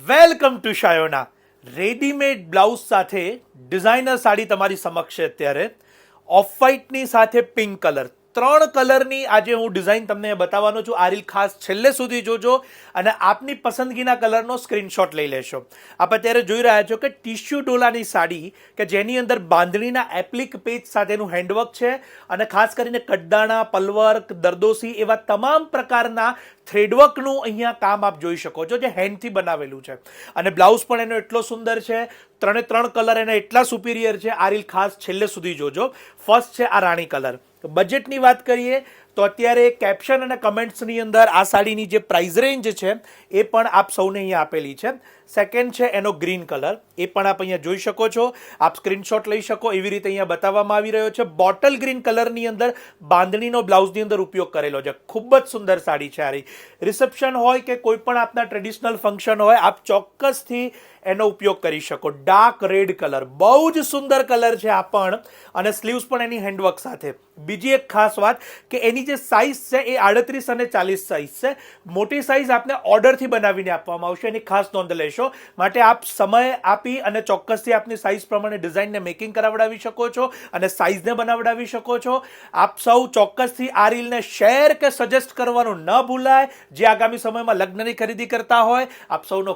Welcome to Shayona. Readymade blouse સાથે designer sari તમારી સમક્ષ છે અત્યારે. ઓફ વ્હાઇટની સાથે પિંક કલર, 3 કલરની આજે હું ડિઝાઇન તમને બતાવવાનો છું. આ રીલ ખાસ છેલ્લે સુધી જોજો અને આપની પસંદગીના કલરનો સ્ક્રીનશોટ લઈ લેશો. આપ અત્યારે જોઈ રહ્યા છો કે ટિશ્યુ ડોલાની સાડી કે જેની અંદર બાંધણીના એપ્લિક પેજ સાથેનું હેન્ડવર્ક છે અને ખાસ કરીને કડદાણા, પલવર્ક, દરદોસી એવા તમામ પ્રકારના થ્રેડવર્કનું અહીંયા કામ આપ જોઈ શકો છો, જે હેન્ડથી બનાવેલું છે. અને બ્લાઉઝ પણ એનો એટલો સુંદર છે, 3 કલર એના એટલા સુપિરિયર છે. આ રીલ ખાસ છેલ્લે સુધી જોજો. ફર્સ્ટ છે આ રાણી કલર. બજેટની વાત કરીએ તો અત્યારે કેપ્શન અને કમેન્ટ્સની અંદર આ સાડીની જે પ્રાઇસ રેન્જ છે એ પણ આપ સૌને અહીંયા આપેલી છે. સેકન્ડ છે એનો ગ્રીન કલર, એ પણ આપ અહીંયા જોઈ શકો છો. આપ સ્ક્રીનશોટ લઈ શકો એવી રીતે અહીંયા બતાવવામાં આવી રહ્યો છે. બોટલ ગ્રીન કલરની અંદર બાંધણીનો બ્લાઉઝની અંદર ઉપયોગ કરેલો છે. ખૂબ જ સુંદર સાડી છે. આ રિસેપ્શન હોય કે કોઈ પણ આપના ટ્રેડિશનલ ફંક્શન હોય, આપ ચોક્કસથી એનો ઉપયોગ કરી શકો. ડાર્ક રેડ કલર, બહુ જ સુંદર કલર છે આ પણ, અને સ્લીવ્સ પણ એની હેન્ડવર્ક સાથે. બીજી એક ખાસ વાત કે એની જે સાઇઝ છે એ 38 અને 40 સાઇઝ છે. મોટી સાઇઝ આપને ઓર્ડરથી બનાવીને આપવામાં આવશે, એની ખાસ નોંધ લેશો. માટે આપ સમય આપી અને ચોક્કસથી આપની સાઇઝ પ્રમાણે ડિઝાઇનને મેકિંગ કરાવડાવી શકો છો અને સાઇઝને બનાવડાવી શકો છો. આપ સૌ ચોક્કસથી આ રીલને શેર કે સજેસ્ટ કરવાનું ન ભૂલાય. જે આગામી સમયમાં લગ્નની ખરીદી કરતા હોય, આપ સૌનો